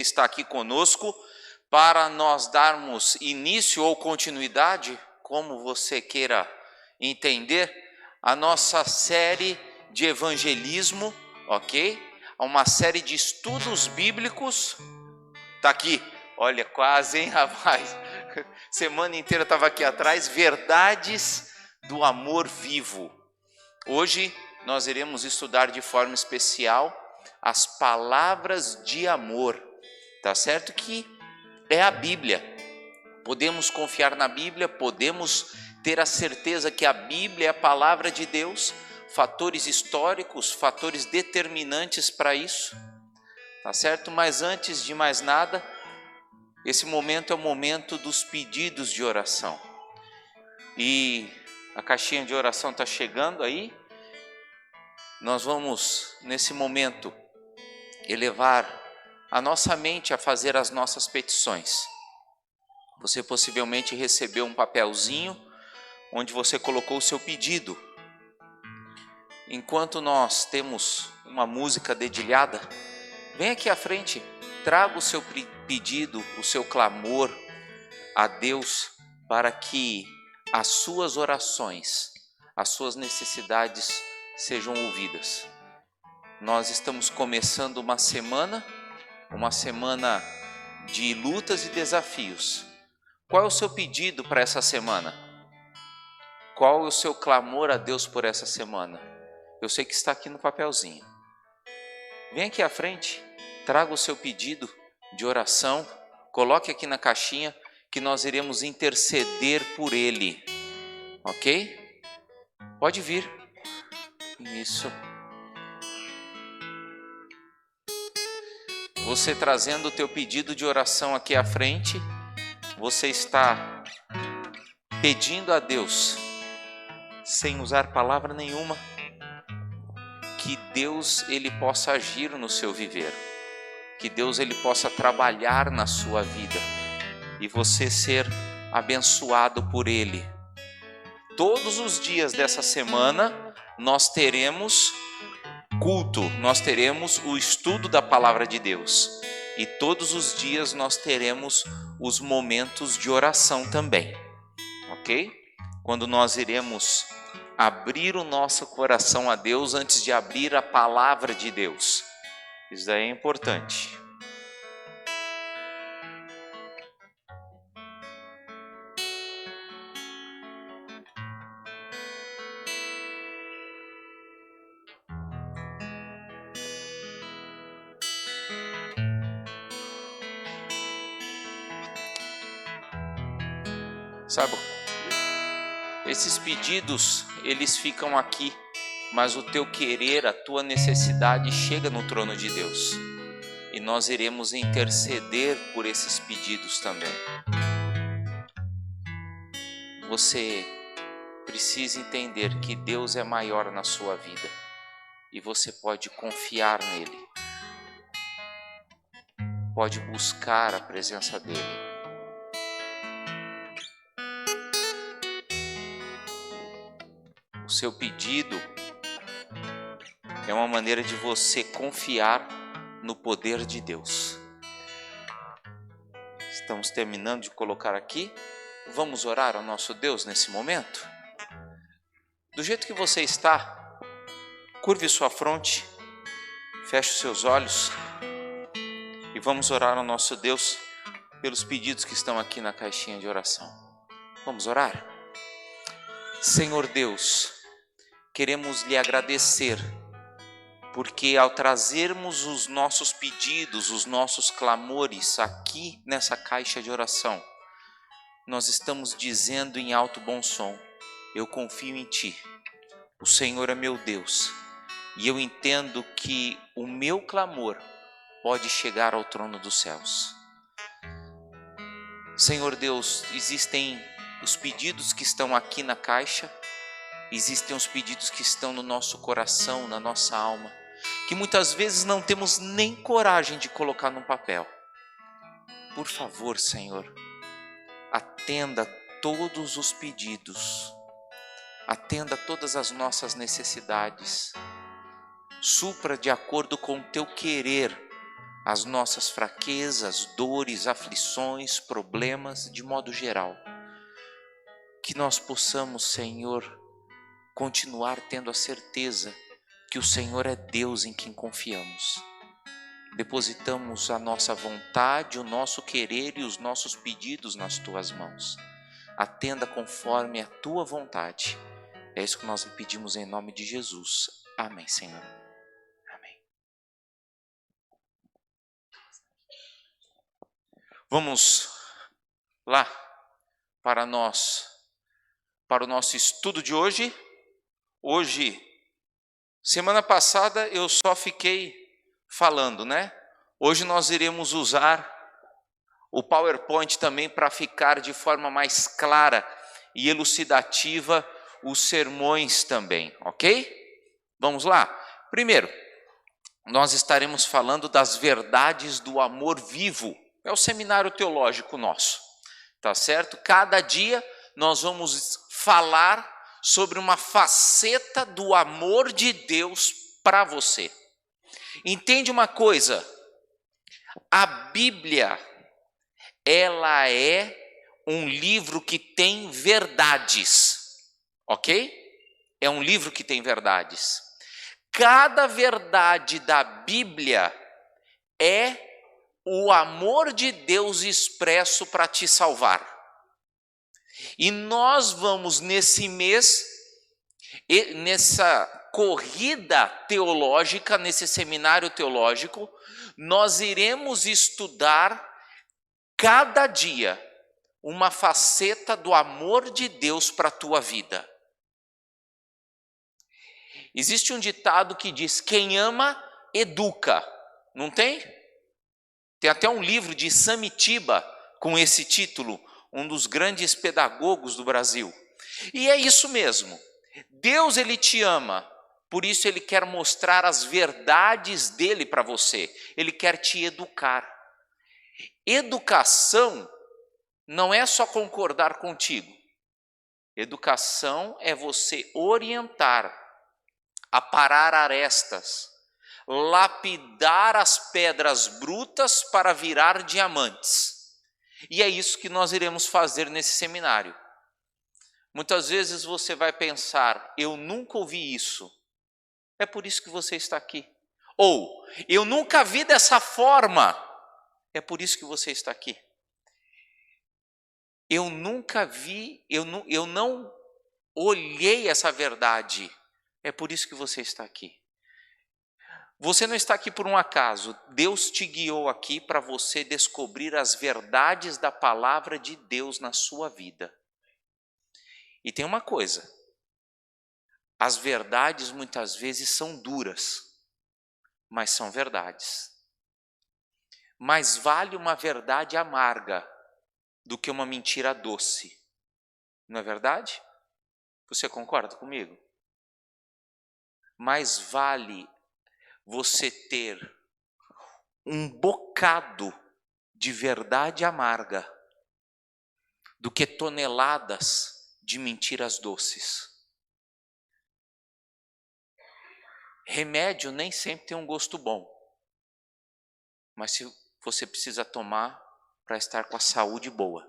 Está aqui conosco para nós darmos início ou continuidade, como você queira entender, a nossa série de evangelismo, ok? Uma série de estudos bíblicos. Tá aqui, olha, quase, hein, rapaz? Semana inteira estava aqui atrás. Verdades do amor vivo. Hoje nós iremos estudar de forma especial as palavras de amor. Tá certo que é a Bíblia. Podemos confiar na Bíblia, podemos ter a certeza que a Bíblia é a palavra de Deus, fatores históricos, fatores determinantes para isso. Tá certo? Mas antes de mais nada, esse momento é o momento dos pedidos de oração. E a caixinha de oração está chegando aí. Nós vamos, nesse momento, elevar a nossa mente a fazer as nossas petições. Você possivelmente recebeu um papelzinho onde você colocou o seu pedido. Enquanto nós temos uma música dedilhada, vem aqui à frente, traga o seu pedido, o seu clamor a Deus para que as suas orações, as suas necessidades sejam ouvidas. Nós estamos começando uma semana de lutas e desafios. Qual é o seu pedido para essa semana? Qual é o seu clamor a Deus por essa semana? Eu sei que está aqui no papelzinho. Vem aqui à frente, traga o seu pedido de oração, coloque aqui na caixinha que nós iremos interceder por ele, ok? Pode vir. Isso. Você trazendo o teu pedido de oração aqui à frente, você está pedindo a Deus, sem usar palavra nenhuma, que Deus ele possa agir no seu viver, que Deus ele possa trabalhar na sua vida e você ser abençoado por ele. Todos os dias dessa semana nós teremos culto, nós teremos o estudo da palavra de Deus e todos os dias nós teremos os momentos de oração também, ok? Quando nós iremos abrir o nosso coração a Deus antes de abrir a palavra de Deus. Isso daí é importante. Sabe, esses pedidos, eles ficam aqui, mas o teu querer, a tua necessidade chega no trono de Deus. E nós iremos interceder por esses pedidos também. Você precisa entender que Deus é maior na sua vida e você pode confiar nele. Pode buscar a presença dele. O seu pedido é uma maneira de você confiar no poder de Deus. Estamos terminando de colocar aqui. Vamos orar ao nosso Deus nesse momento? Do jeito que você está, curve sua fronte, feche os seus olhos e vamos orar ao nosso Deus pelos pedidos que estão aqui na caixinha de oração. Vamos orar? Senhor Deus, queremos lhe agradecer, porque ao trazermos os nossos pedidos, os nossos clamores aqui nessa caixa de oração, nós estamos dizendo em alto bom som: eu confio em Ti, o Senhor é meu Deus, e eu entendo que o meu clamor pode chegar ao trono dos céus. Senhor Deus, existem os pedidos que estão aqui na caixa, existem os pedidos que estão no nosso coração, na nossa alma, que muitas vezes não temos nem coragem de colocar no papel. Por favor, Senhor, atenda todos os pedidos, atenda todas as nossas necessidades, supra de acordo com o Teu querer as nossas fraquezas, dores, aflições, problemas, de modo geral. Que nós possamos, Senhor, continuar tendo a certeza que o Senhor é Deus em quem confiamos. Depositamos a nossa vontade, o nosso querer e os nossos pedidos nas Tuas mãos. Atenda conforme a Tua vontade. É isso que nós lhe pedimos em nome de Jesus. Amém, Senhor. Amém. Vamos lá para o nosso estudo de hoje. Hoje, semana passada eu só fiquei falando, né? Hoje nós iremos usar o PowerPoint também para ficar de forma mais clara e elucidativa os sermões também, ok? Vamos lá? Primeiro, nós estaremos falando das verdades do amor vivo. É o seminário teológico nosso, tá certo? Cada dia nós vamos falar sobre uma faceta do amor de Deus para você. Entende uma coisa? A Bíblia, ela é um livro que tem verdades, ok? É um livro que tem verdades. Cada verdade da Bíblia é o amor de Deus expresso para te salvar. E nós vamos nesse mês, nessa corrida teológica, nesse seminário teológico, nós iremos estudar cada dia uma faceta do amor de Deus para a tua vida. Existe um ditado que diz: quem ama, educa. Não tem? Tem até um livro de Samitiba com esse título, um dos grandes pedagogos do Brasil. E é isso mesmo. Deus, ele te ama, por isso ele quer mostrar as verdades dele para você. Ele quer te educar. Educação não é só concordar contigo. Educação é você orientar, aparar arestas, lapidar as pedras brutas para virar diamantes. E é isso que nós iremos fazer nesse seminário. Muitas vezes você vai pensar: eu nunca ouvi isso. É por isso que você está aqui. Ou, eu nunca vi dessa forma. É por isso que você está aqui. Eu nunca vi, eu não olhei essa verdade. É por isso que você está aqui. Você não está aqui por um acaso. Deus te guiou aqui para você descobrir as verdades da palavra de Deus na sua vida. E tem uma coisa: as verdades muitas vezes são duras, mas são verdades. Mais vale uma verdade amarga do que uma mentira doce. Não é verdade? Você concorda comigo? Mais vale você ter um bocado de verdade amarga do que toneladas de mentiras doces. Remédio nem sempre tem um gosto bom, mas se você precisa tomar para estar com a saúde boa.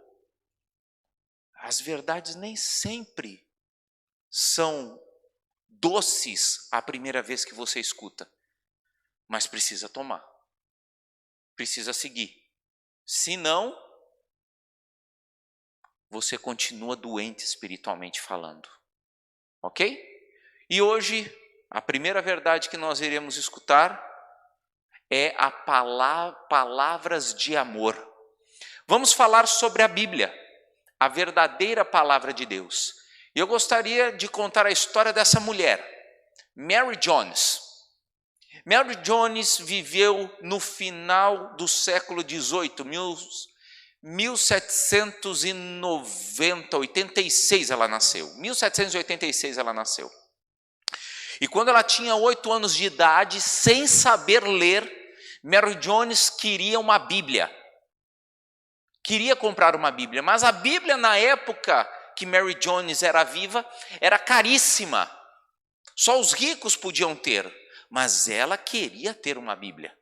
As verdades nem sempre são doces a primeira vez que você escuta, mas precisa tomar, precisa seguir. Senão, você continua doente espiritualmente falando, ok? E hoje, a primeira verdade que nós iremos escutar é a palavras de amor. Vamos falar sobre a Bíblia, a verdadeira palavra de Deus. E eu gostaria de contar a história dessa mulher, Mary Jones. Mary Jones viveu no final do século XVIII, 1790, 86 ela nasceu. 1786 ela nasceu. E quando ela tinha 8 anos de idade, sem saber ler, Mary Jones queria uma Bíblia. Queria comprar uma Bíblia, mas a Bíblia na época que Mary Jones era viva era caríssima. Só os ricos podiam ter, mas ela queria ter uma Bíblia.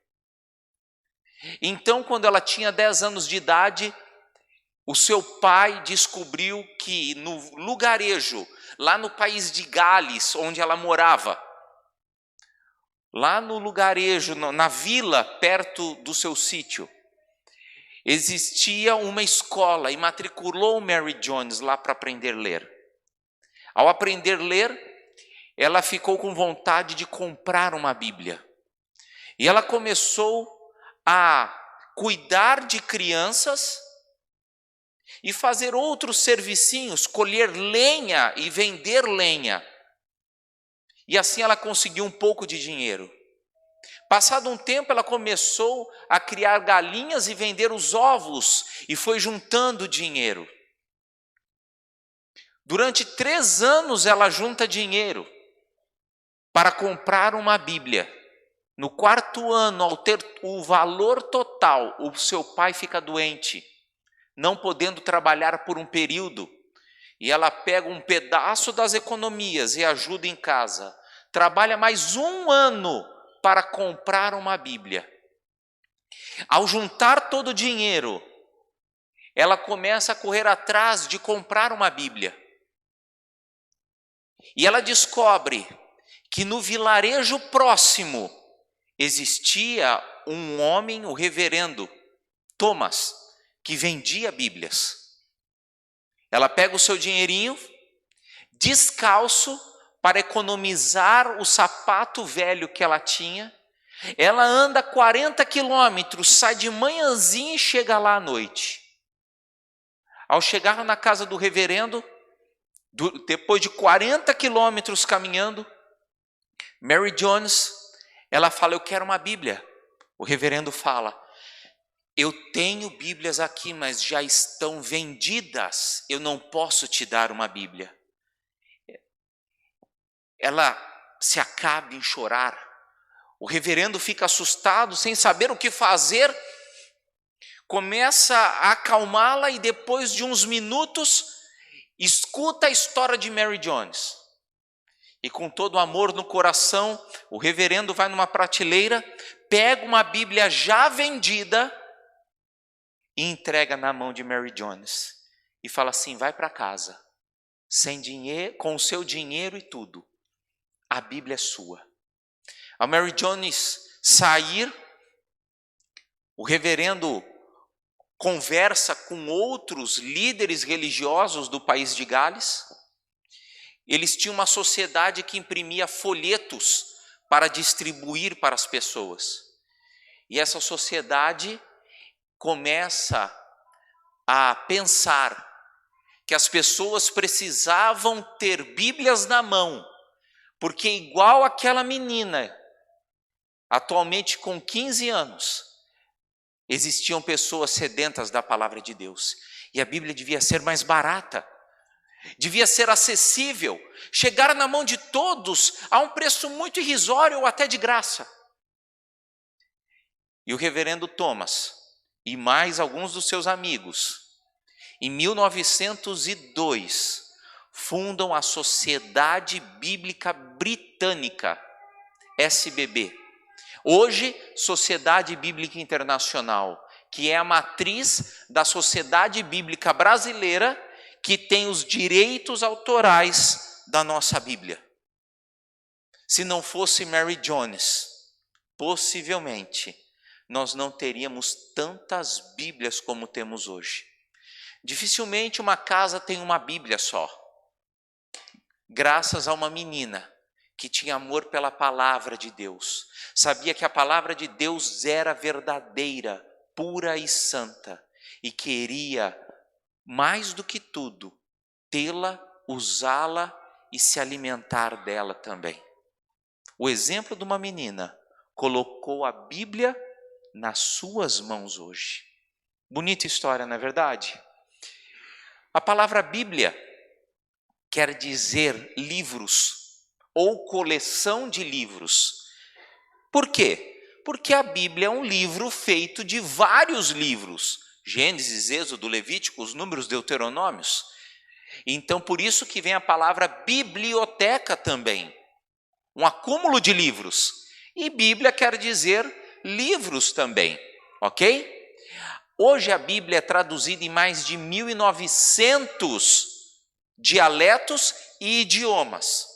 Então, quando ela tinha 10 anos de idade, o seu pai descobriu que no lugarejo, lá no país de Gales, onde ela morava, lá no lugarejo, na vila perto do seu sítio, existia uma escola e matriculou Mary Jones lá para aprender a ler. Ao aprender a ler, ela ficou com vontade de comprar uma Bíblia. E ela começou a cuidar de crianças e fazer outros servicinhos, colher lenha e vender lenha. E assim ela conseguiu um pouco de dinheiro. Passado um tempo, ela começou a criar galinhas e vender os ovos e foi juntando dinheiro. Durante 3 anos ela junta dinheiro para comprar uma Bíblia. No 4º ano, ao ter o valor total, o seu pai fica doente, não podendo trabalhar por um período. E ela pega um pedaço das economias e ajuda em casa. Trabalha mais 1 ano para comprar uma Bíblia. Ao juntar todo o dinheiro, ela começa a correr atrás de comprar uma Bíblia. E ela descobre que no vilarejo próximo existia um homem, o reverendo Thomas, que vendia Bíblias. Ela pega o seu dinheirinho, descalço, para economizar o sapato velho que ela tinha. Ela anda 40 quilômetros, sai de manhãzinha e chega lá à noite. Ao chegar na casa do reverendo, depois de 40 quilômetros caminhando, Mary Jones, ela fala: eu quero uma Bíblia. O reverendo fala: eu tenho Bíblias aqui, mas já estão vendidas, eu não posso te dar uma Bíblia. Ela se acaba em chorar. O reverendo fica assustado, sem saber o que fazer, começa a acalmá-la e depois de uns minutos, escuta a história de Mary Jones. E com todo o amor no coração, o reverendo vai numa prateleira, pega uma Bíblia já vendida e entrega na mão de Mary Jones. E fala assim: vai para casa, sem dinheiro, com o seu dinheiro e tudo. A Bíblia é sua. A Mary Jones sair, o reverendo conversa com outros líderes religiosos do país de Gales. Eles tinham uma sociedade que imprimia folhetos para distribuir para as pessoas. E essa sociedade começa a pensar que as pessoas precisavam ter Bíblias na mão, porque igual aquela menina, atualmente com 15 anos, existiam pessoas sedentas da palavra de Deus. E a Bíblia devia ser mais barata, devia ser acessível, chegar na mão de todos a um preço muito irrisório ou até de graça. E o reverendo Thomas e mais alguns dos seus amigos, em 1902, fundam a Sociedade Bíblica Britânica, SBB. Hoje, Sociedade Bíblica Internacional, que é a matriz da Sociedade Bíblica Brasileira, que tem os direitos autorais da nossa Bíblia. Se não fosse Mary Jones, possivelmente nós não teríamos tantas Bíblias como temos hoje. Dificilmente uma casa tem uma Bíblia só. Graças a uma menina que tinha amor pela palavra de Deus, sabia que a palavra de Deus era verdadeira, pura e santa, e queria, mais do que tudo, tê-la, usá-la e se alimentar dela também. O exemplo de uma menina colocou a Bíblia nas suas mãos hoje. Bonita história, não é verdade? A palavra Bíblia quer dizer livros ou coleção de livros. Por quê? Porque a Bíblia é um livro feito de vários livros. Gênesis, Êxodo, Levítico, os Números, Deuteronômios. Então, por isso que vem a palavra biblioteca também. Um acúmulo de livros. E Bíblia quer dizer livros também. ok? Hoje a Bíblia é traduzida em mais de 1.900 dialetos e idiomas.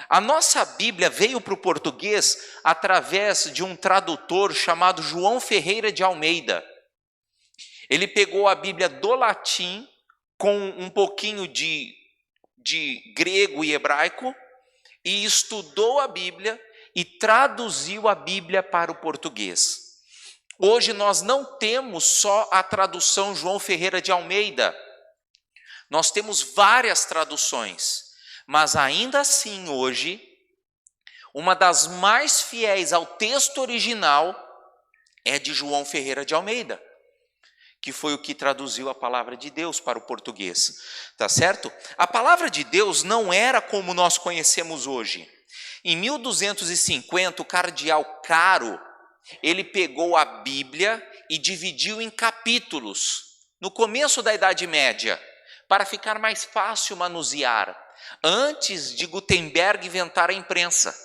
A nossa Bíblia veio para o português através de um tradutor chamado João Ferreira de Almeida. Ele pegou a Bíblia do latim com um pouquinho de grego e hebraico e estudou a Bíblia e traduziu a Bíblia para o português. Hoje nós não temos só a tradução João Ferreira de Almeida. Nós temos várias traduções, mas ainda assim hoje, uma das mais fiéis ao texto original é de João Ferreira de Almeida, que foi o que traduziu a palavra de Deus para o português, tá certo? A palavra de Deus não era como nós conhecemos hoje. Em 1250, o cardeal Caro, ele pegou a Bíblia e dividiu em capítulos, no começo da Idade Média, para ficar mais fácil manusear, antes de Gutenberg inventar a imprensa.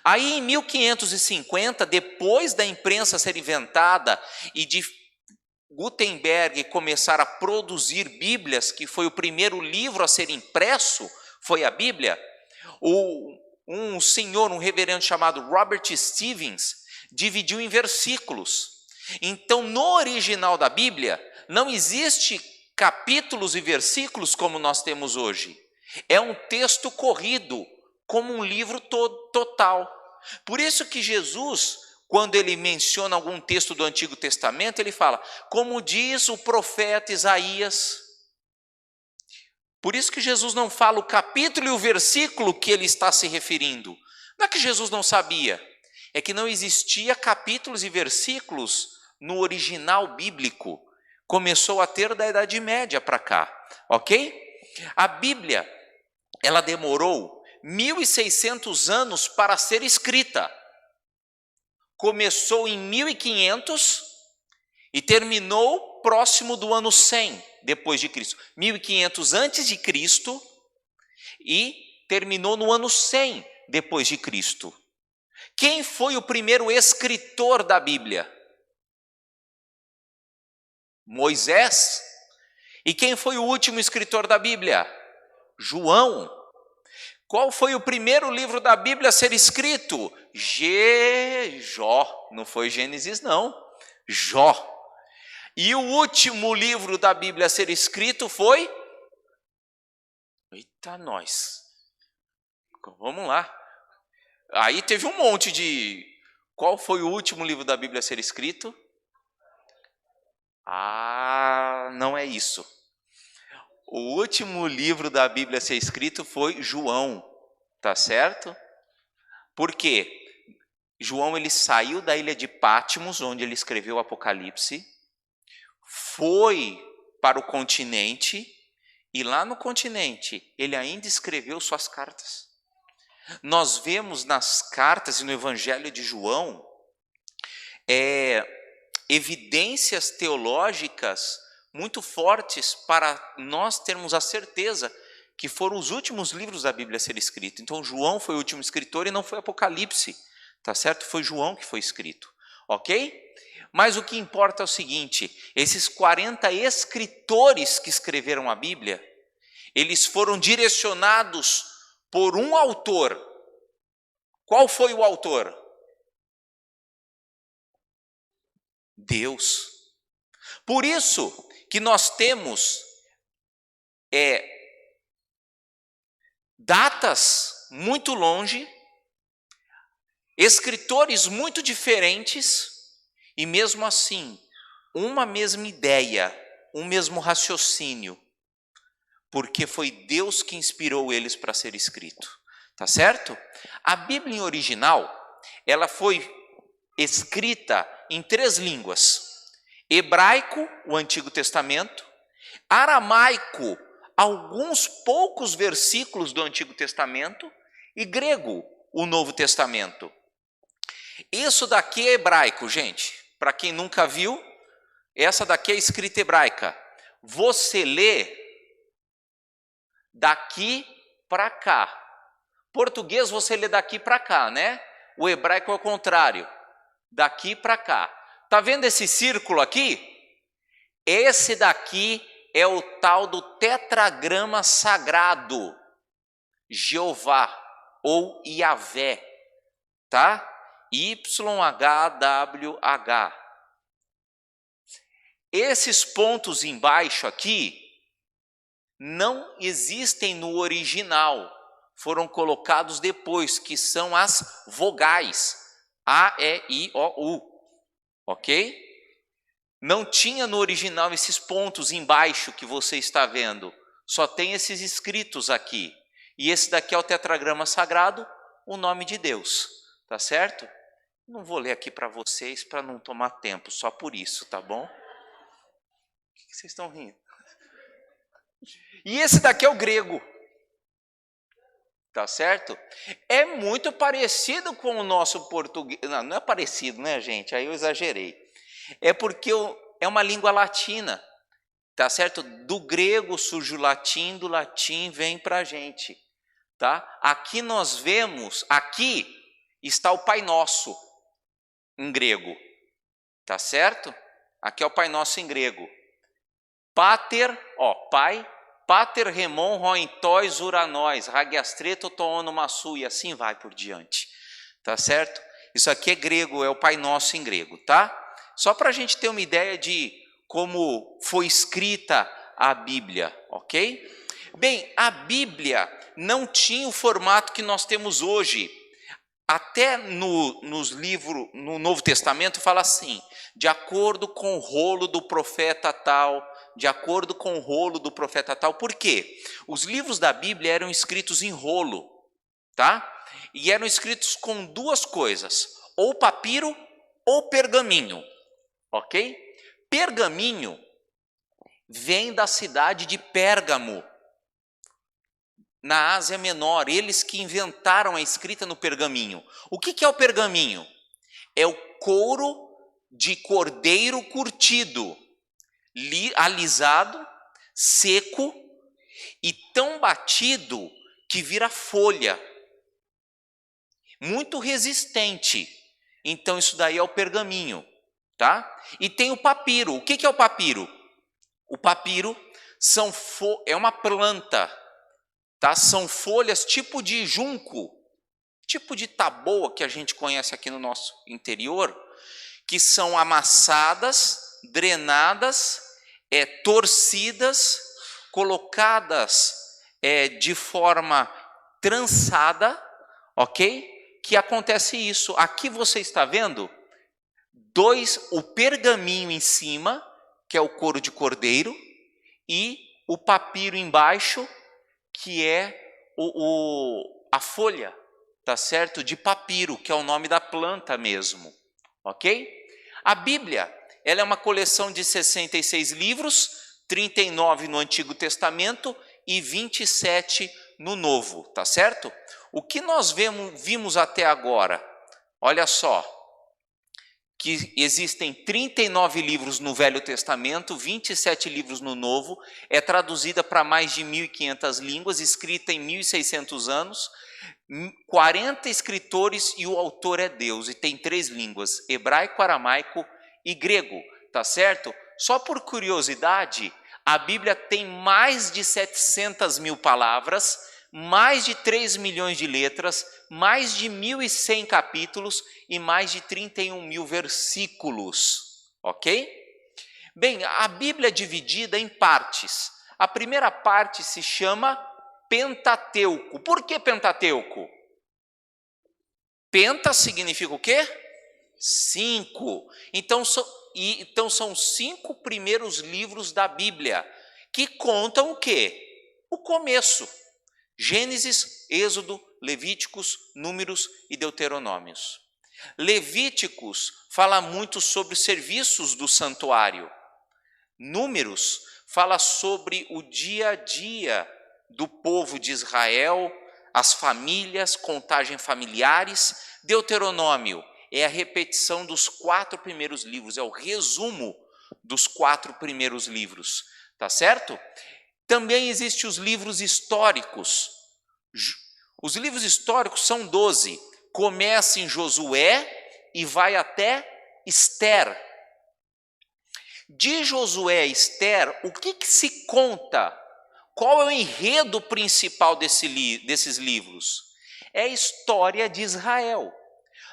Aí em 1550, depois da imprensa ser inventada e de Gutenberg começar a produzir Bíblias, que foi o primeiro livro a ser impresso, foi a Bíblia, um senhor, um reverendo chamado Robert Stevens, dividiu em versículos. Então, no original da Bíblia, não existe capítulos e versículos como nós temos hoje. É um texto corrido, como um livro total. Por isso que Jesus, quando ele menciona algum texto do Antigo Testamento, ele fala, como diz o profeta Isaías. Por isso que Jesus não fala o capítulo e o versículo que ele está se referindo. Não é que Jesus não sabia, é que não existia capítulos e versículos no original bíblico. Começou a ter da Idade Média para cá, ok? A Bíblia, ela demorou 1.600 anos para ser escrita. Começou em 1500 e terminou próximo do ano 100 depois de Cristo. 1500 antes de Cristo e terminou no ano 100 depois de Cristo. Quem foi o primeiro escritor da Bíblia? Moisés. E quem foi o último escritor da Bíblia? João. Qual foi o primeiro livro da Bíblia a ser escrito? Jó. Não foi Gênesis, não. Jó. E o último livro da Bíblia a ser escrito foi? Eita, nós. Vamos lá. Aí teve um monte de... Qual foi o último livro da Bíblia a ser escrito? Ah, não é isso. O último livro da Bíblia a ser escrito foi João, tá certo? Por quê? João, ele saiu da ilha de Patmos, onde ele escreveu o Apocalipse, foi para o continente, e lá no continente, ele ainda escreveu suas cartas. Nós vemos nas cartas e no Evangelho de João, evidências teológicas muito fortes para nós termos a certeza que foram os últimos livros da Bíblia a ser escritos. Então João foi o último escritor e não foi Apocalipse, tá certo? Foi João que foi escrito, ok? Mas o que importa é o seguinte, esses 40 escritores que escreveram a Bíblia, eles foram direcionados por um autor. Qual foi o autor? Deus. Por isso que nós temos datas muito longe, escritores muito diferentes, e mesmo assim, uma mesma ideia, um mesmo raciocínio, porque foi Deus que inspirou eles para ser escrito, tá certo? A Bíblia em original, ela foi escrita em 3 línguas, hebraico, o Antigo Testamento, aramaico, alguns poucos versículos do Antigo Testamento, e grego, o Novo Testamento. Isso daqui é hebraico, gente. Para quem nunca viu, essa daqui é escrita hebraica. Você lê daqui para cá. Português você lê daqui para cá, né? O hebraico é o contrário, daqui para cá. Tá vendo esse círculo aqui? Esse daqui é o tal do tetragrama sagrado, Jeová ou Yahvé, tá? YHWH. Esses pontos embaixo aqui não existem no original, foram colocados depois, que são as vogais, A, E, I, O, U, ok? Não tinha no original esses pontos embaixo que você está vendo, só tem esses escritos aqui. E esse daqui é o tetragrama sagrado, o nome de Deus, tá certo? Não vou ler aqui para vocês para não tomar tempo, só por isso, tá bom? O que vocês estão rindo? E esse daqui é o grego, tá certo? É muito parecido com o nosso português. Não é parecido, né, gente? Aí eu exagerei. É porque é uma língua latina, tá certo? Do grego surge o latim, do latim vem para a gente, tá? Aqui nós vemos, aqui está o Pai Nosso, em grego, tá certo? Aqui é o Pai Nosso em grego. Pater, ó, Pai, Pater remon roentois uranóis, ragiastreto toonomassu, e assim vai por diante, tá certo? Isso aqui é grego, é o Pai Nosso em grego, tá? Só para a gente ter uma ideia de como foi escrita a Bíblia, ok? Bem, a Bíblia não tinha o formato que nós temos hoje. Até nos livros, no Novo Testamento, fala assim, de acordo com o rolo do profeta tal, de acordo com o rolo do profeta tal. Por quê? Os livros da Bíblia eram escritos em rolo, tá? E eram escritos com duas coisas, ou papiro ou pergaminho, ok? Pergaminho vem da cidade de Pérgamo, na Ásia Menor, eles que inventaram a escrita no pergaminho. O que é o pergaminho? É o couro de cordeiro curtido, alisado, seco e tão batido que vira folha. Muito resistente. Então isso daí é o pergaminho, tá? E tem o papiro. O que é o papiro? O papiro é uma planta, tá? São folhas tipo de junco, tipo de taboa que a gente conhece aqui no nosso interior, que são amassadas, drenadas, torcidas, colocadas de forma trançada, ok? Que acontece isso. Aqui você está vendo o pergaminho em cima, que é o couro de cordeiro, e o papiro embaixo, que é a folha, tá certo? De papiro, que é o nome da planta mesmo, ok? A Bíblia, ela é uma coleção de 66 livros, 39 no Antigo Testamento e 27 no Novo, tá certo? O que nós vimos até agora, olha só, que existem 39 livros no Velho Testamento, 27 livros no Novo, é traduzida para mais de 1.500 línguas, escrita em 1.600 anos, 40 escritores e o autor é Deus, e tem 3 línguas, hebraico, aramaico e grego, tá certo? Só por curiosidade, a Bíblia tem mais de 700 mil palavras, mais de 3 milhões de letras, mais de 1.100 capítulos e mais de 31 mil versículos, ok? Bem, a Bíblia é dividida em partes. A primeira parte se chama Pentateuco. Por que Pentateuco? Penta significa o quê? 5. Então são 5 primeiros livros da Bíblia, que contam o quê? O começo. Gênesis, Êxodo, Levíticos, Números e Deuteronômios. Levíticos fala muito sobre os serviços do santuário. Números fala sobre o dia a dia do povo de Israel, as famílias, contagem familiares. Deuteronômio é a repetição dos 4 primeiros livros, é o resumo dos 4 primeiros livros, tá certo? Também existem os livros históricos. Os livros históricos são 12. Começa em Josué e vai até Esther, De Josué e Esther, o que se conta? Qual é o enredo principal desses livros? É a história de Israel.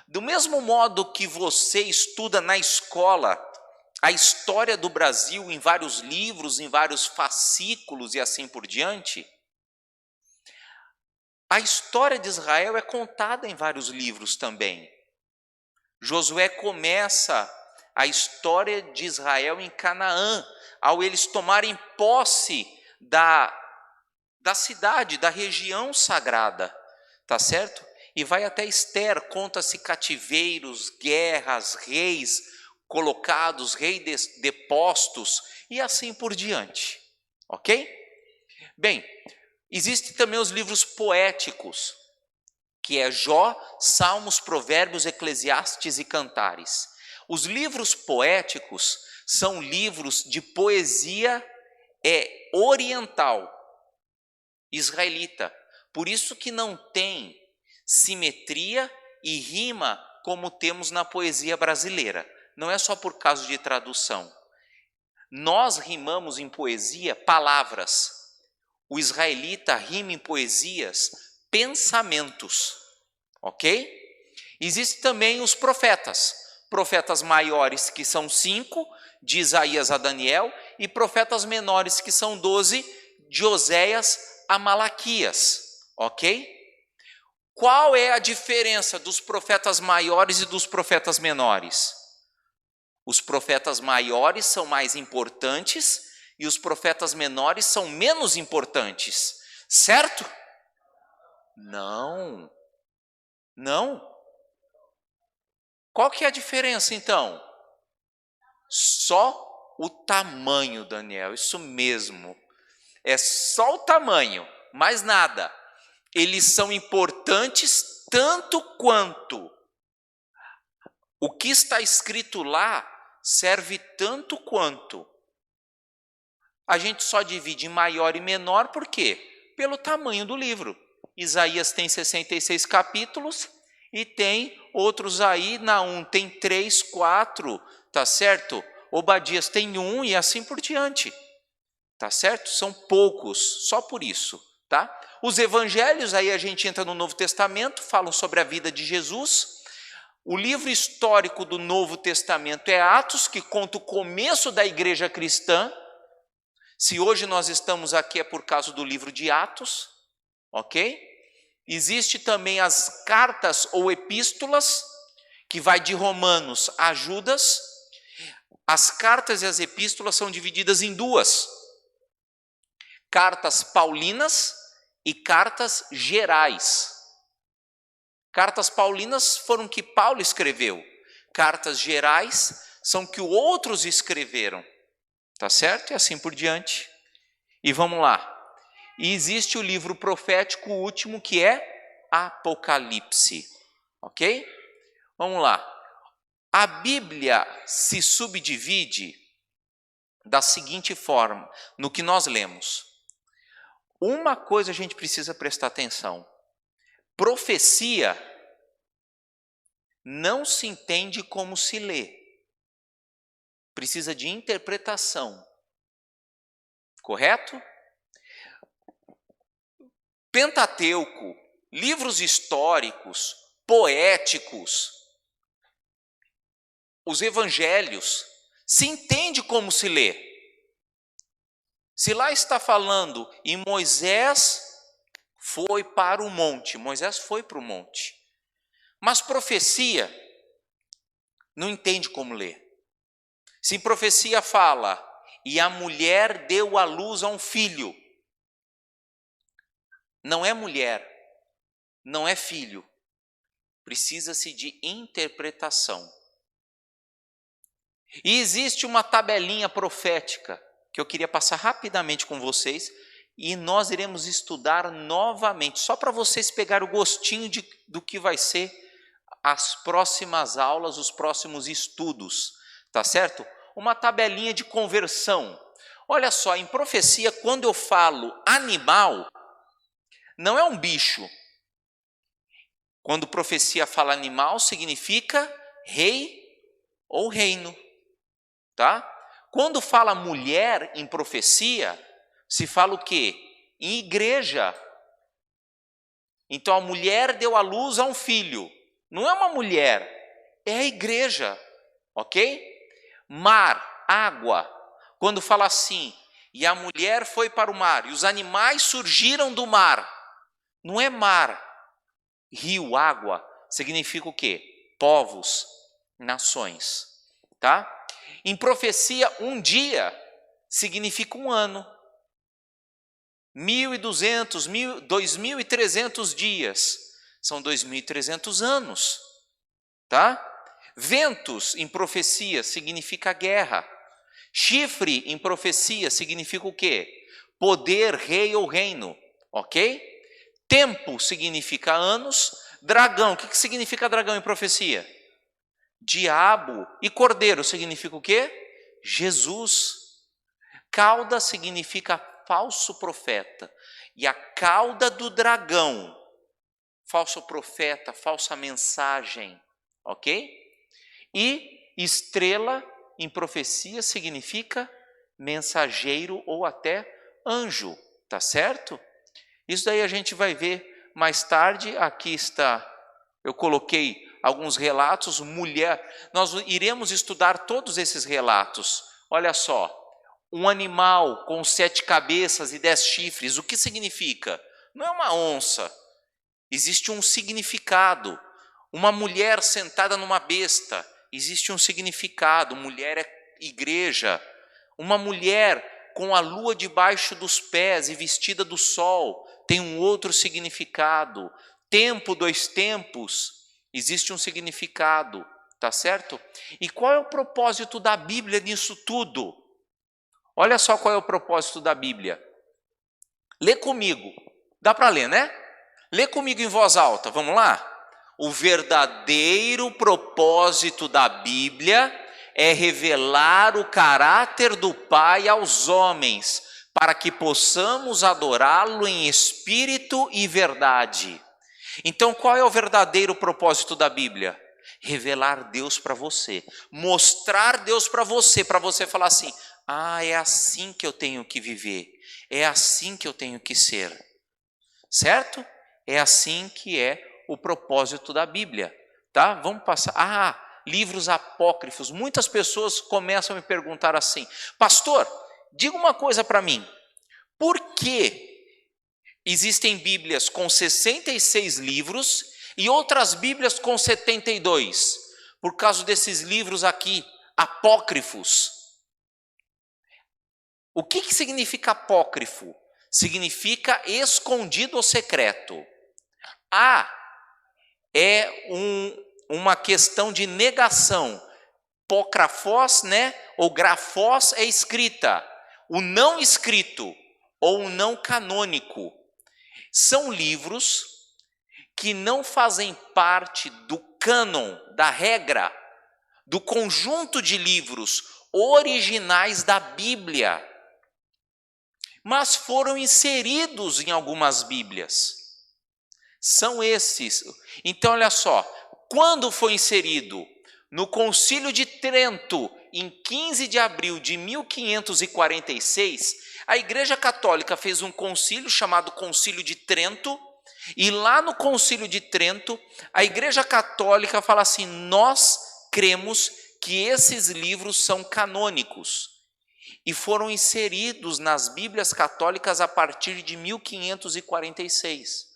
Do mesmo modo que você estuda na escola a história do Brasil em vários livros, em vários fascículos e assim por diante, a história de Israel é contada em vários livros também. Josué começa a história de Israel em Canaã, ao eles tomarem posse da cidade, da região sagrada, tá certo? E vai até Esther, conta-se cativeiros, guerras, reis colocados, reis depostos e assim por diante, ok? Bem, existem também os livros poéticos, que é Jó, Salmos, Provérbios, Eclesiastes e Cantares. Os livros poéticos são livros de poesia oriental, israelita. Por isso que não tem simetria e rima como temos na poesia brasileira. Não é só por causa de tradução. Nós rimamos em poesia palavras. O israelita rima em poesias pensamentos, ok? Existem também os profetas maiores, que são 5, de Isaías a Daniel, e profetas menores, que são 12, de Oséias a Malaquias, ok? Qual é a diferença dos profetas maiores e dos profetas menores? Os profetas maiores são mais importantes e os profetas menores são menos importantes, certo? Não. Qual que é a diferença então? Só o tamanho, Daniel, isso mesmo. É só o tamanho, mais nada. Eles são importantes tanto quanto. O que está escrito lá serve tanto quanto. A gente só divide em maior e menor, por quê? Pelo tamanho do livro. Isaías tem 66 capítulos e tem outros aí, Naum tem 3, 4, tá certo? Obadias tem 1 e assim por diante, tá certo? São poucos, só por isso, tá? Os evangelhos, aí a gente entra no Novo Testamento, falam sobre a vida de Jesus. O livro histórico do Novo Testamento é Atos, que conta o começo da igreja cristã. Se hoje nós estamos aqui é por causa do livro de Atos, ok? Existe também as cartas ou epístolas, que vai de Romanos a Judas. As cartas e as epístolas são divididas em 2. Cartas paulinas e cartas gerais. Cartas paulinas foram que Paulo escreveu. Cartas gerais são que outros escreveram. Tá certo? E assim por diante. E vamos lá. E existe o livro profético último, que é Apocalipse. Ok? Vamos lá. A Bíblia se subdivide da seguinte forma, no que nós lemos. Uma coisa a gente precisa prestar atenção. Profecia não se entende como se lê. Precisa de interpretação. Correto? Pentateuco, livros históricos, poéticos, os evangelhos, se entende como se lê. Se lá está falando e Moisés foi para o monte, Moisés foi para o monte. Mas profecia não entende como ler. Se profecia fala, e a mulher deu à luz a um filho, não é mulher, não é filho. Precisa-se de interpretação. E existe uma tabelinha profética que eu queria passar rapidamente com vocês e nós iremos estudar novamente, só para vocês pegarem o gostinho do que vai ser as próximas aulas, os próximos estudos, tá certo? Uma tabelinha de conversão. Olha só, em profecia, quando eu falo animal, não é um bicho. Quando profecia fala animal, significa rei ou reino, tá? Quando fala mulher em profecia, se fala o quê? Em igreja. Então a mulher deu à luz a um filho. Não é uma mulher, é a igreja, ok? Mar, água. Quando fala assim, e a mulher foi para o mar, e os animais surgiram do mar. Não é mar, rio, água. Significa o quê? Povos, nações, tá? Em profecia, um dia significa um ano. 1.200, 2.300 dias, são 2.300 anos, tá? Ventos em profecia significa guerra. Chifre em profecia significa o quê? Poder, rei ou reino, ok? Tempo significa anos. Dragão, o que significa dragão em profecia? Diabo. E cordeiro significa o quê? Jesus. Cauda significa falso profeta. E a cauda do dragão, falso profeta, falsa mensagem, ok? E estrela em profecia significa mensageiro ou até anjo, tá certo? Isso daí a gente vai ver mais tarde. Aqui está, eu coloquei alguns relatos, mulher. Nós iremos estudar todos esses relatos. Olha só, um animal com 7 cabeças e 10 chifres, o que significa? Não é uma onça, existe um significado. Uma mulher sentada numa besta, existe um significado. Mulher é igreja. Uma mulher com a lua debaixo dos pés e vestida do sol tem um outro significado. Tempo, 2 tempos, existe um significado, tá certo? E qual é o propósito da Bíblia nisso tudo? Olha só qual é o propósito da Bíblia. Lê comigo. Dá para ler, né? Lê comigo em voz alta, vamos lá? O verdadeiro propósito da Bíblia é revelar o caráter do Pai aos homens, para que possamos adorá-lo em espírito e verdade. Então, qual é o verdadeiro propósito da Bíblia? Revelar Deus para você, mostrar Deus para você falar assim: ah, é assim que eu tenho que viver, é assim que eu tenho que ser, certo? É assim que é o propósito da Bíblia, tá? Vamos passar. Livros apócrifos. Muitas pessoas começam a me perguntar assim: pastor, diga uma coisa para mim, por que existem Bíblias com 66 livros e outras Bíblias com 72? Por causa desses livros aqui, apócrifos. O que significa apócrifo? Significa escondido ou secreto. É uma questão de negação. Pógrafos, né? Ou grafos é escrita. O não escrito ou o não canônico são livros que não fazem parte do cânon, da regra, do conjunto de livros originais da Bíblia, mas foram inseridos em algumas Bíblias. São esses. Então, olha só, quando foi inserido? No Concílio de Trento, em 15 de abril de 1546, a Igreja Católica fez um concílio chamado Concílio de Trento, e lá no Concílio de Trento, a Igreja Católica fala assim: nós cremos que esses livros são canônicos, e foram inseridos nas Bíblias católicas a partir de 1546.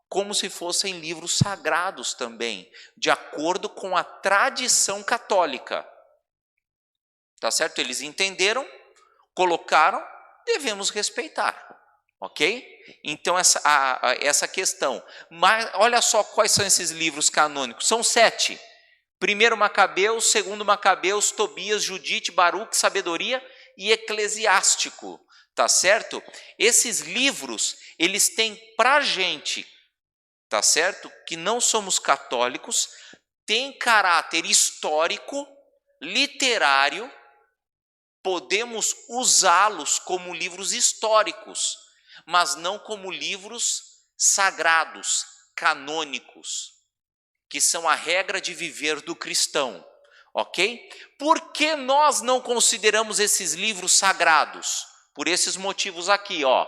Como se fossem livros sagrados também, de acordo com a tradição católica. Tá certo? Eles entenderam, colocaram, devemos respeitar, ok? Então essa questão. Mas olha só quais são esses livros canônicos. São 7. 1 Macabeus, 2 Macabeus, Tobias, Judite, Baruque, Sabedoria e Eclesiástico. Tá certo? Esses livros, eles têm pra gente, tá certo? Que não somos católicos, tem caráter histórico, literário, podemos usá-los como livros históricos, mas não como livros sagrados, canônicos, que são a regra de viver do cristão. ok? Por que nós não consideramos esses livros sagrados? Por esses motivos aqui, ó.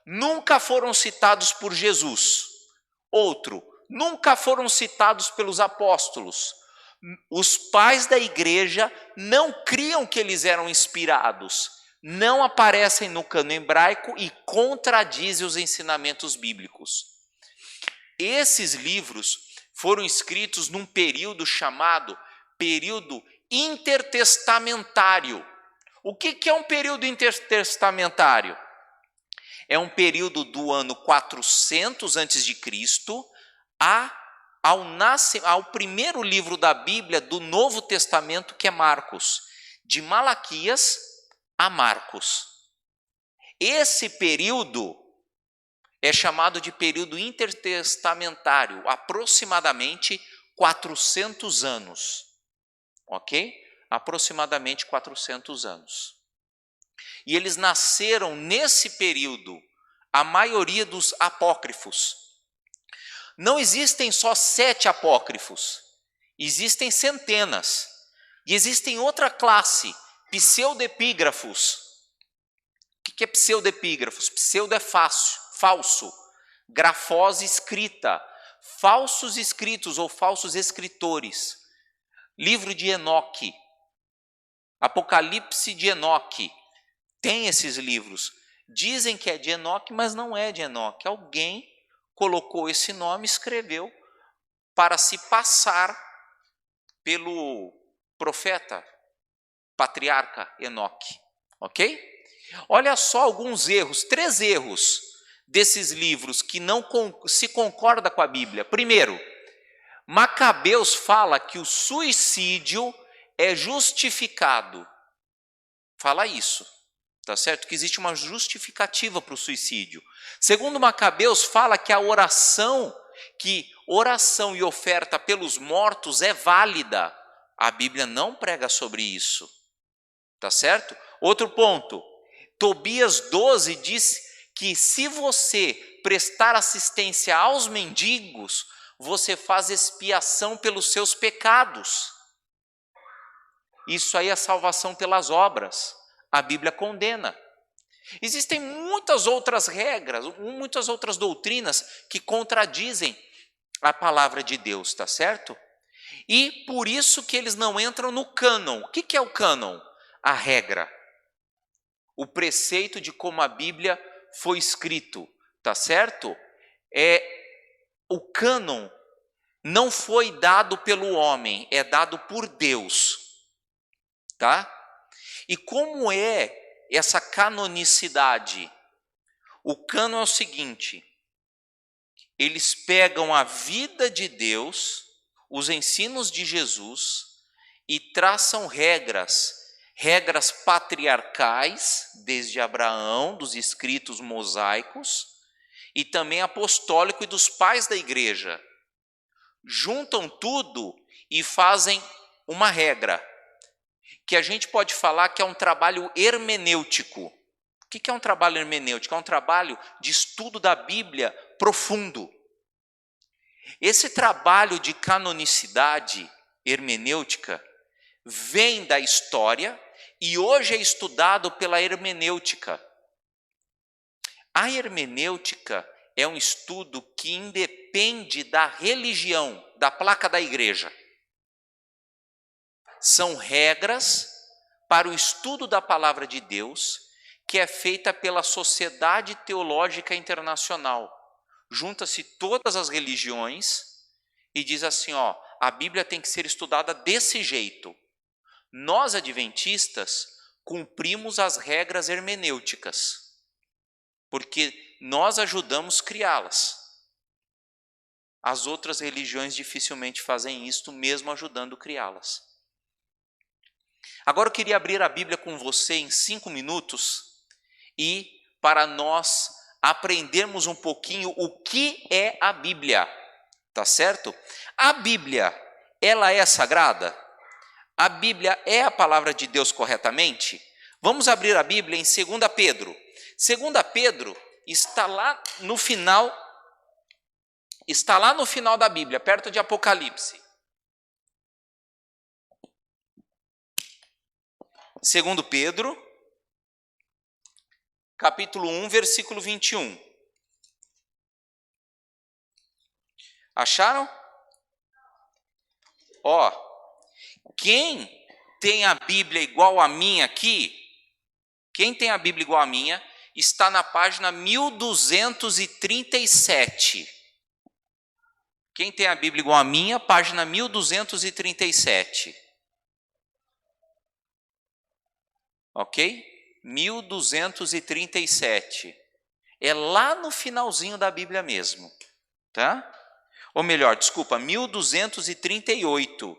Nunca foram citados por Jesus. Outro, nunca foram citados pelos apóstolos. Os pais da igreja não criam que eles eram inspirados. Não aparecem no cano hebraico e contradizem os ensinamentos bíblicos. Esses livros foram escritos num período chamado período intertestamentário. O que é um período intertestamentário? É um período do ano 400 a.C. ao primeiro livro da Bíblia do Novo Testamento, que é Marcos. De Malaquias a Marcos. Esse período é chamado de período intertestamentário, aproximadamente 400 anos. Ok? Aproximadamente 400 anos. E eles nasceram nesse período, a maioria dos apócrifos. Não existem só 7 apócrifos, existem centenas. E existem outra classe, pseudepígrafos. O que é pseudepígrafos? Pseudo é falso. Grafose escrita, falsos escritos ou falsos escritores. Livro de Enoque, Apocalipse de Enoque, tem esses livros. Dizem que é de Enoque, mas não é de Enoque. Alguém colocou esse nome e escreveu para se passar pelo profeta, patriarca Enoque. Ok? Olha só alguns erros, 3 erros desses livros que não se concorda com a Bíblia. Primeiro, Macabeus fala que o suicídio é justificado. Fala isso, tá certo? Que existe uma justificativa para o suicídio. Segundo Macabeus, fala que a oração e oferta pelos mortos é válida. A Bíblia não prega sobre isso, tá certo? Outro ponto, Tobias 12 diz que se você prestar assistência aos mendigos, você faz expiação pelos seus pecados. Isso aí é salvação pelas obras. A Bíblia condena. Existem muitas outras regras, muitas outras doutrinas que contradizem a palavra de Deus, tá certo? E por isso que eles não entram no cânon. O que é o cânon? A regra. O preceito de como a Bíblia foi escrito, tá certo? O cânon não foi dado pelo homem, é dado por Deus, tá? E como é essa canonicidade? O cânon é o seguinte: eles pegam a vida de Deus, os ensinos de Jesus e traçam regras patriarcais, desde Abraão, dos escritos mosaicos, e também apostólico e dos pais da igreja. Juntam tudo e fazem uma regra, que a gente pode falar que é um trabalho hermenêutico. O que é um trabalho hermenêutico? É um trabalho de estudo da Bíblia profundo. Esse trabalho de canonicidade hermenêutica vem da história e hoje é estudado pela hermenêutica. A hermenêutica é um estudo que independe da religião, da placa da igreja. São regras para o estudo da palavra de Deus, que é feita pela Sociedade Teológica Internacional. Junta-se todas as religiões e diz assim, ó, a Bíblia tem que ser estudada desse jeito. Nós, adventistas, cumprimos as regras hermenêuticas, porque nós ajudamos a criá-las. As outras religiões dificilmente fazem isto, mesmo ajudando a criá-las. Agora eu queria abrir a Bíblia com você em 5 minutos e para nós aprendermos um pouquinho o que é a Bíblia, tá certo? A Bíblia, ela é sagrada? A Bíblia é a palavra de Deus corretamente? Vamos abrir a Bíblia em 2 Pedro. 2 Pedro está lá no final da Bíblia, perto de Apocalipse. 2 Pedro, capítulo 1, versículo 21. Acharam? Ó, quem tem a Bíblia igual a minha aqui, quem tem a Bíblia igual a minha, está na página 1237. Quem tem a Bíblia igual a minha, página 1237. Ok? 1237. É lá no finalzinho da Bíblia mesmo, tá? Ou melhor, desculpa, 1238.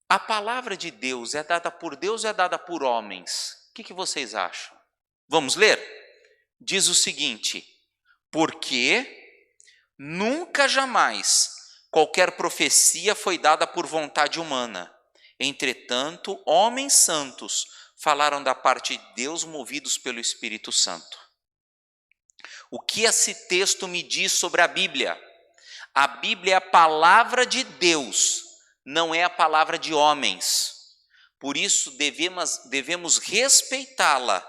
A palavra de Deus é dada por Deus ou é dada por homens? O que vocês acham? Vamos ler? Diz o seguinte: porque nunca jamais qualquer profecia foi dada por vontade humana. Entretanto, homens santos falaram da parte de Deus movidos pelo Espírito Santo. O que esse texto me diz sobre a Bíblia? A Bíblia é a palavra de Deus, não é a palavra de homens. Por isso devemos respeitá-la,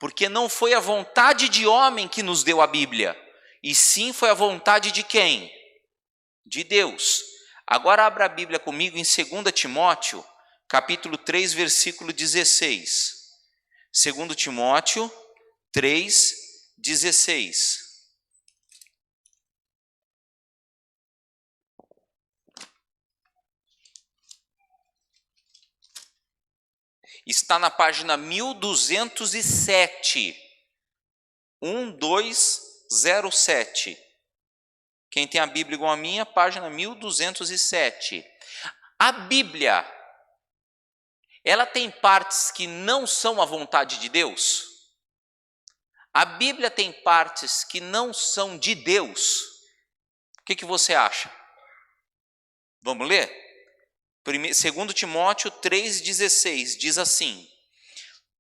porque não foi a vontade de homem que nos deu a Bíblia, e sim foi a vontade de quem? De Deus. Agora abra a Bíblia comigo em 2 Timóteo, capítulo 3, versículo 16. 2 Timóteo 3, 16. Está na página 1207. 1207. Quem tem a Bíblia igual a minha, página 1207. A Bíblia, ela tem partes que não são a vontade de Deus? A Bíblia tem partes que não são de Deus? O que você acha? Vamos ler? 2 Timóteo 3,16 diz assim: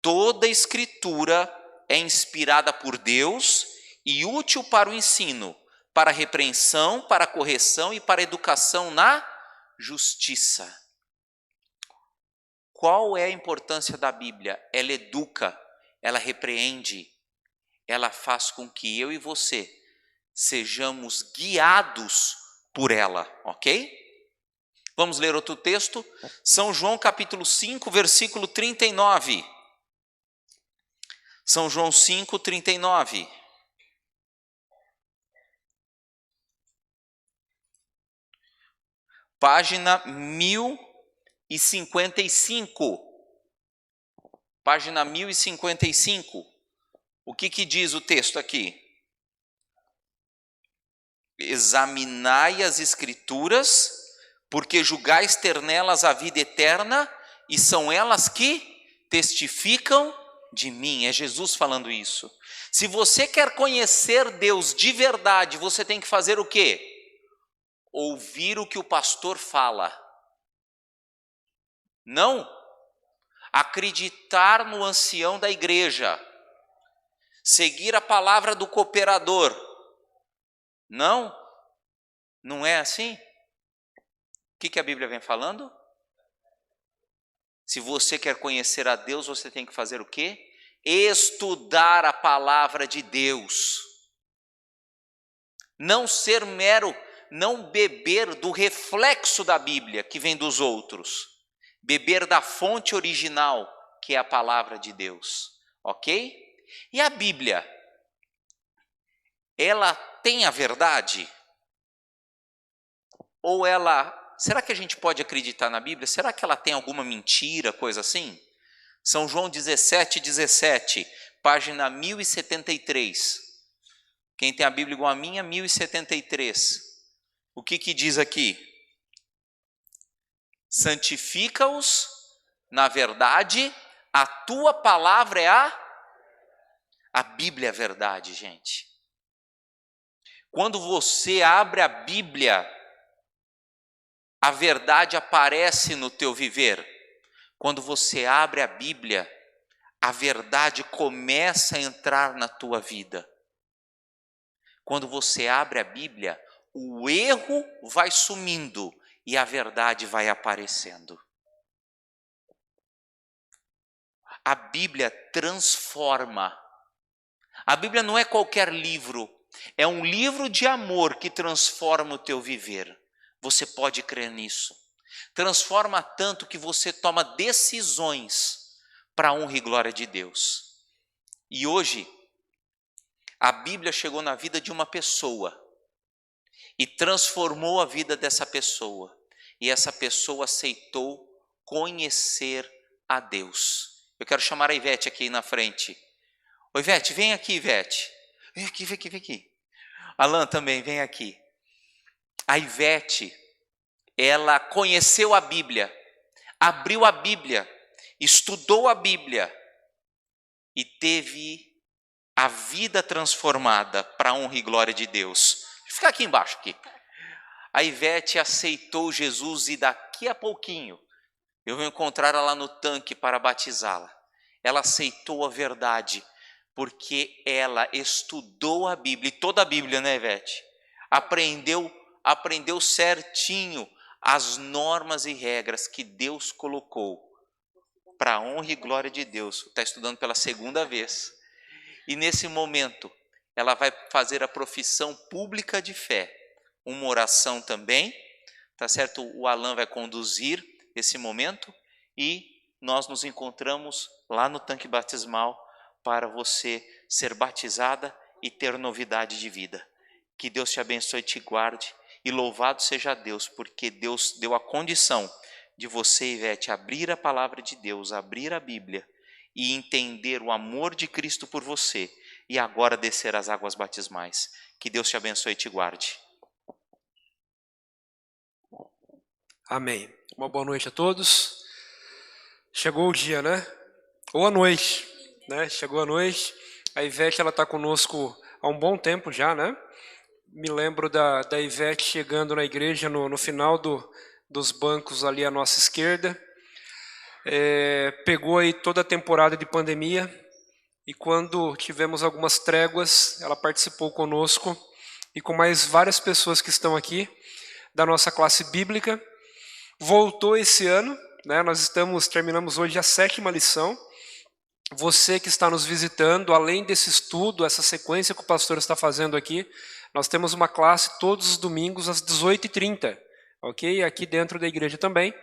toda escritura é inspirada por Deus e útil para o ensino, para a repreensão, para a correção e para a educação na justiça. Qual é a importância da Bíblia? Ela educa, ela repreende, ela faz com que eu e você sejamos guiados por ela, ok? Vamos ler outro texto, São João capítulo 5, versículo 39. São João 5, 39. Página 1055. Página 1055. O que diz o texto aqui? Examinai as Escrituras, porque julgais ter nelas a vida eterna, e são elas que testificam de mim. É Jesus falando isso. Se você quer conhecer Deus de verdade, você tem que fazer o quê? Ouvir o que o pastor fala. Não acreditar no ancião da igreja. Seguir a palavra do cooperador. Não é assim? O que a Bíblia vem falando? Se você quer conhecer a Deus, você tem que fazer o quê? Estudar a palavra de Deus. Não ser mero, não beber do reflexo da Bíblia, que vem dos outros. Beber da fonte original, que é a palavra de Deus. Ok? E a Bíblia? Ela tem a verdade? Ou ela... Será que a gente pode acreditar na Bíblia? Será que ela tem alguma mentira, coisa assim? São João 17, 17, página 1073. Quem tem a Bíblia igual a minha, 1073. O que diz aqui? Santifica-os na verdade, a tua palavra é a Bíblia é a verdade, gente. Quando você abre a Bíblia, a verdade aparece no teu viver. Quando você abre a Bíblia, a verdade começa a entrar na tua vida. Quando você abre a Bíblia, o erro vai sumindo e a verdade vai aparecendo. A Bíblia transforma. A Bíblia não é qualquer livro, é um livro de amor que transforma o teu viver. Você pode crer nisso. Transforma tanto que você toma decisões para a honra e glória de Deus. E hoje, a Bíblia chegou na vida de uma pessoa e transformou a vida dessa pessoa. E essa pessoa aceitou conhecer a Deus. Eu quero chamar a Ivete aqui na frente. Oi, Ivete, vem aqui, Ivete. Vem aqui, vem aqui, vem aqui. Alan também, vem aqui. A Ivete, ela conheceu a Bíblia, abriu a Bíblia, estudou a Bíblia e teve a vida transformada para a honra e glória de Deus. Fica aqui embaixo aqui. A Ivete aceitou Jesus e daqui a pouquinho eu vou encontrar ela no tanque para batizá-la. Ela aceitou a verdade porque ela estudou a Bíblia, e toda a Bíblia, né, Ivete? Aprendeu certinho as normas e regras que Deus colocou para a honra e glória de Deus. Está estudando pela segunda vez. E nesse momento, ela vai fazer a profissão pública de fé. Uma oração também, tá certo? O Alan vai conduzir esse momento e nós nos encontramos lá no tanque batismal para você ser batizada e ter novidade de vida. Que Deus te abençoe e te guarde, e louvado seja Deus, porque Deus deu a condição de você, Ivete, abrir a palavra de Deus, abrir a Bíblia e entender o amor de Cristo por você, e agora descer as águas batismais. Que Deus te abençoe e te guarde. Amém. Uma boa noite a todos. Chegou o dia, né? Ou a noite, né? Chegou a noite. A Ivete, ela está conosco há um bom tempo já, né? Me lembro da Ivete chegando na igreja no final dos bancos ali à nossa esquerda. Pegou aí toda a temporada de pandemia e quando tivemos algumas tréguas, ela participou conosco e com mais várias pessoas que estão aqui da nossa classe bíblica. Voltou esse ano, né? Nós terminamos hoje a 7ª lição. Você que está nos visitando, além desse estudo, essa sequência que o pastor está fazendo aqui, nós temos uma classe todos os domingos às 18h30, ok? Aqui dentro da igreja também.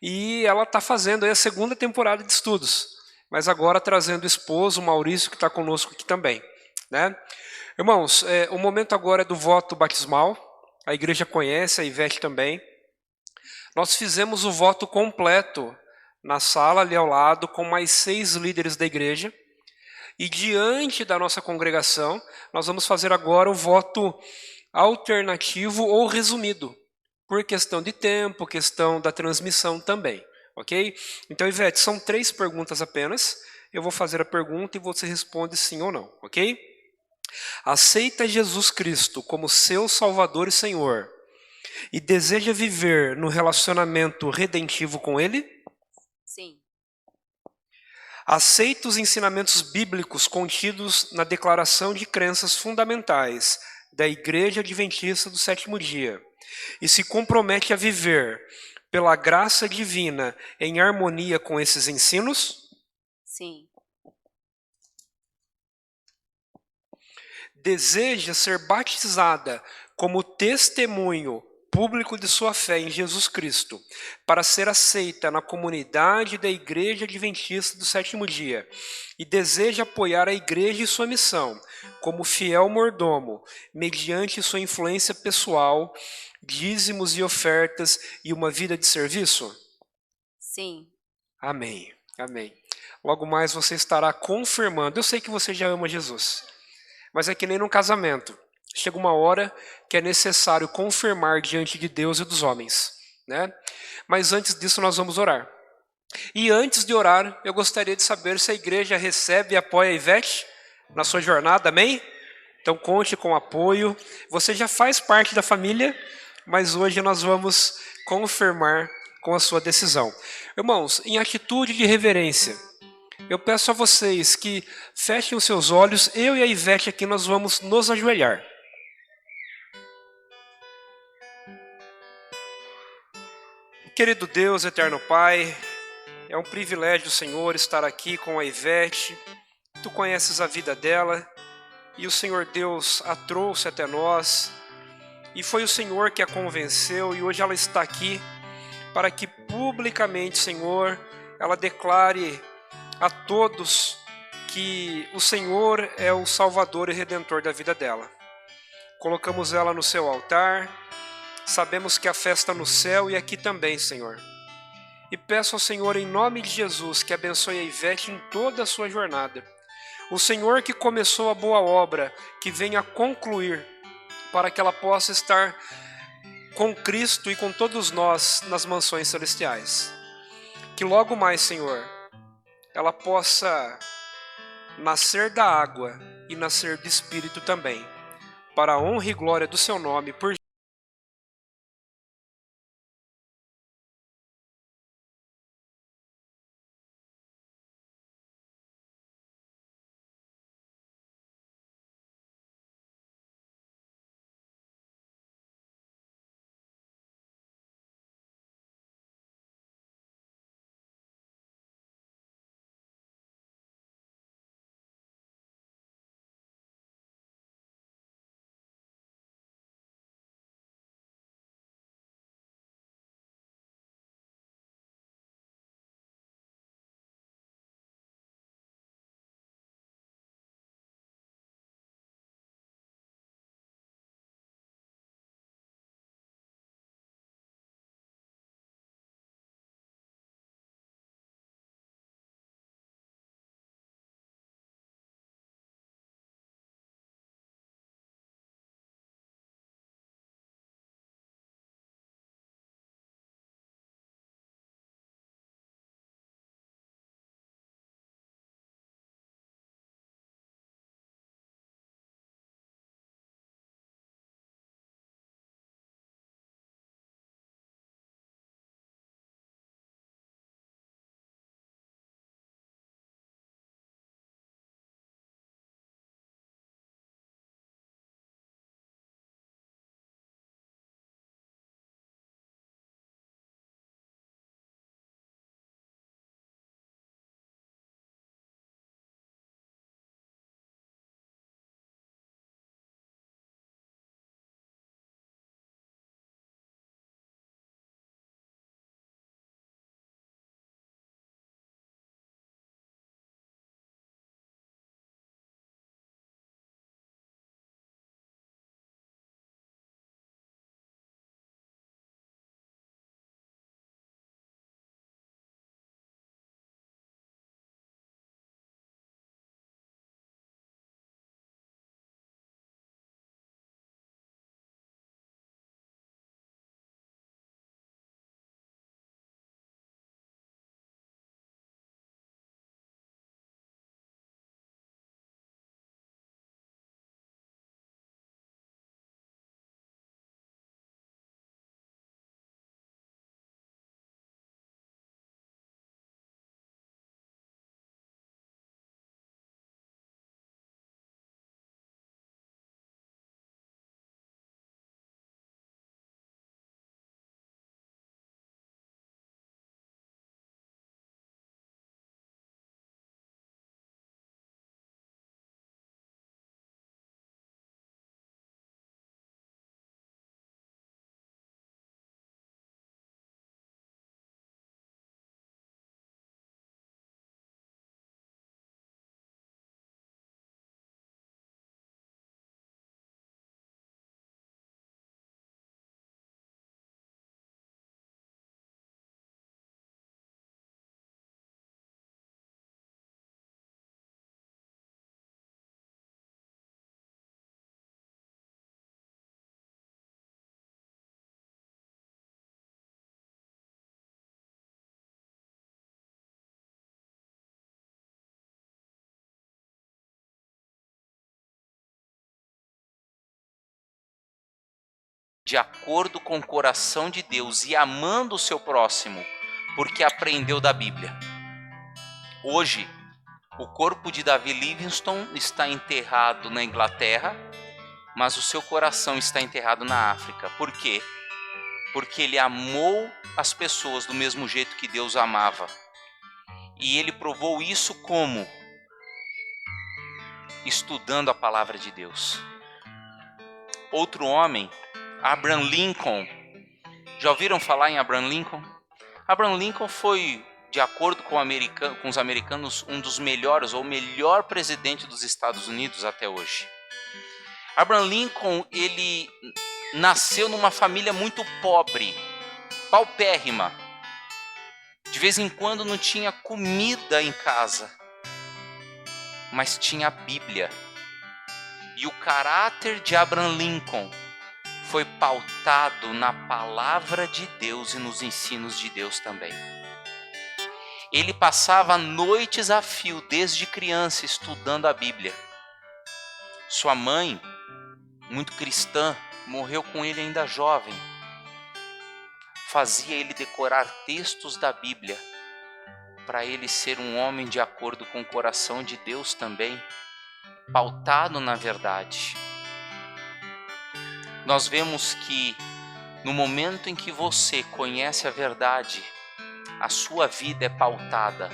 E ela está fazendo aí a 2ª temporada de estudos, mas agora trazendo o esposo, o Maurício, que está conosco aqui também, né? Irmãos, o momento agora é do voto batismal. A igreja conhece, a Ivete também. Nós fizemos o voto completo na sala ali ao lado, com mais 6 líderes da igreja. E diante da nossa congregação, nós vamos fazer agora o voto alternativo ou resumido, por questão de tempo, questão da transmissão também, ok? Então, Ivete, são 3 perguntas apenas. Eu vou fazer a pergunta e você responde sim ou não, ok? Aceita Jesus Cristo como seu Salvador e Senhor e deseja viver no relacionamento redentivo com Ele? Sim. Aceita os ensinamentos bíblicos contidos na Declaração de Crenças Fundamentais da Igreja Adventista do Sétimo Dia e se compromete a viver, pela graça divina, em harmonia com esses ensinos? Sim. Deseja ser batizada como testemunho público de sua fé em Jesus Cristo, para ser aceita na comunidade da Igreja Adventista do Sétimo Dia, e deseja apoiar a igreja e sua missão, como fiel mordomo, mediante sua influência pessoal, dízimos e ofertas e uma vida de serviço? Sim. Amém. Amém. Logo mais você estará confirmando. Eu sei que você já ama Jesus, mas é que nem num casamento. Chega uma hora que é necessário confirmar diante de Deus e dos homens, né? Mas antes disso nós vamos orar. E antes de orar, eu gostaria de saber se a igreja recebe e apoia a Ivete na sua jornada, amém? Então conte com o apoio. Você já faz parte da família, mas hoje nós vamos confirmar com a sua decisão. Irmãos, em atitude de reverência, eu peço a vocês que fechem os seus olhos. Eu e a Ivete aqui nós vamos nos ajoelhar. Querido Deus, eterno Pai, é um privilégio, Senhor, estar aqui com a Ivete. Tu conheces a vida dela e o Senhor Deus a trouxe até nós. E foi o Senhor que a convenceu e hoje ela está aqui para que publicamente, Senhor, ela declare a todos que o Senhor é o Salvador e Redentor da vida dela. Colocamos ela no seu altar, sabemos que a festa no céu e aqui também, Senhor. E peço ao Senhor, em nome de Jesus, que abençoe a Ivete em toda a sua jornada. O Senhor que começou a boa obra, que venha concluir, para que ela possa estar com Cristo e com todos nós nas mansões celestiais. Que logo mais, Senhor, ela possa nascer da água e nascer do Espírito também, para a honra e glória do seu nome, por de acordo com o coração de Deus e amando o seu próximo, porque aprendeu da Bíblia. Hoje, o corpo de Davi Livingstone está enterrado na Inglaterra, mas o seu coração está enterrado na África. Por quê? porque ele amou as pessoas do mesmo jeito que Deus amava. E ele provou isso como? Estudando a palavra de Deus. Outro homem, Abraham Lincoln. Já ouviram falar em Abraham Lincoln? Abraham Lincoln foi, de acordo com os americanos, um dos melhores, ou o melhor presidente dos Estados Unidos até hoje. Abraham Lincoln, ele nasceu numa família muito pobre, paupérrima. De vez em quando não tinha comida em casa, mas tinha a Bíblia. E o caráter de Abraham Lincoln foi pautado na palavra de Deus e nos ensinos de Deus também. Ele passava noites a fio desde criança estudando a Bíblia. Sua mãe, muito cristã, morreu com ele ainda jovem. Fazia ele decorar textos da Bíblia para ele ser um homem de acordo com o coração de Deus também, pautado na verdade. Nós vemos que no momento em que você conhece a verdade, a sua vida é pautada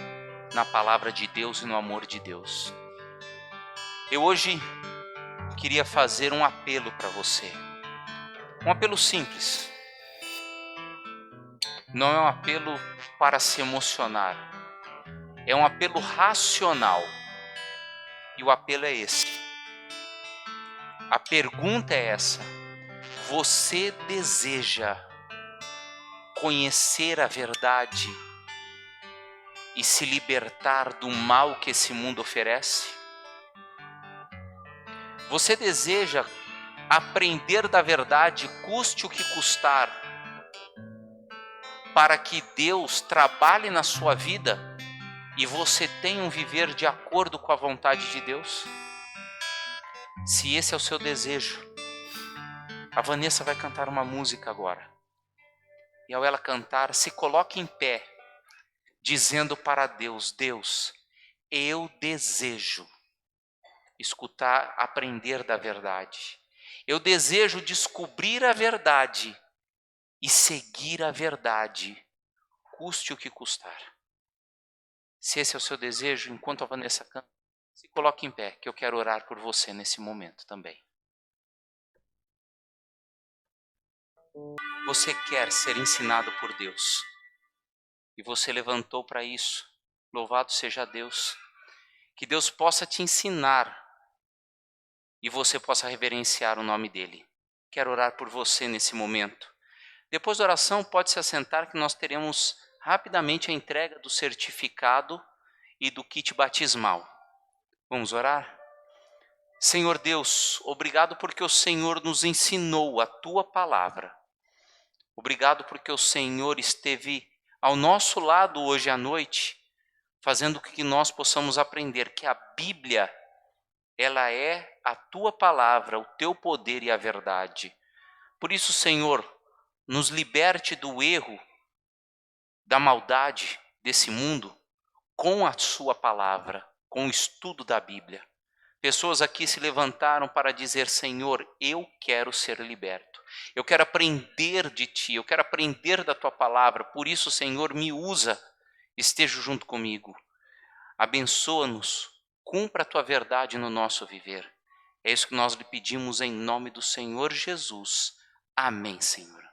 na palavra de Deus e no amor de Deus. Eu hoje queria fazer um apelo para você. Um apelo simples. Não é um apelo para se emocionar. É um apelo racional. E o apelo é esse. A pergunta é essa. Você deseja conhecer a verdade e se libertar do mal que esse mundo oferece? Você deseja aprender da verdade, custe o que custar, para que Deus trabalhe na sua vida e você tenha um viver de acordo com a vontade de Deus? Se esse é o seu desejo, a Vanessa vai cantar uma música agora. E ao ela cantar, se coloque em pé, dizendo para Deus: Deus, eu desejo escutar, aprender da verdade. Eu desejo descobrir a verdade e seguir a verdade, custe o que custar. Se esse é o seu desejo, enquanto a Vanessa canta, se coloque em pé, que eu quero orar por você nesse momento também. Você quer ser ensinado por Deus e você levantou para isso. Louvado seja Deus. Que Deus possa te ensinar e você possa reverenciar o nome dele. Quero orar por você nesse momento. Depois da oração, pode se assentar que nós teremos rapidamente a entrega do certificado e do kit batismal. Vamos orar? Senhor Deus, obrigado porque o Senhor nos ensinou a tua palavra. Obrigado porque o Senhor esteve ao nosso lado hoje à noite, fazendo com que nós possamos aprender que a Bíblia, ela é a tua palavra, o teu poder e a verdade. Por isso, Senhor, nos liberte do erro, da maldade desse mundo, com a sua palavra, com o estudo da Bíblia. Pessoas aqui se levantaram para dizer: Senhor, eu quero ser liberto. Eu quero aprender de ti, eu quero aprender da tua palavra. Por isso, Senhor, me usa, esteja junto comigo. Abençoa-nos, cumpra a tua verdade no nosso viver. É isso que nós lhe pedimos em nome do Senhor Jesus. Amém, Senhor.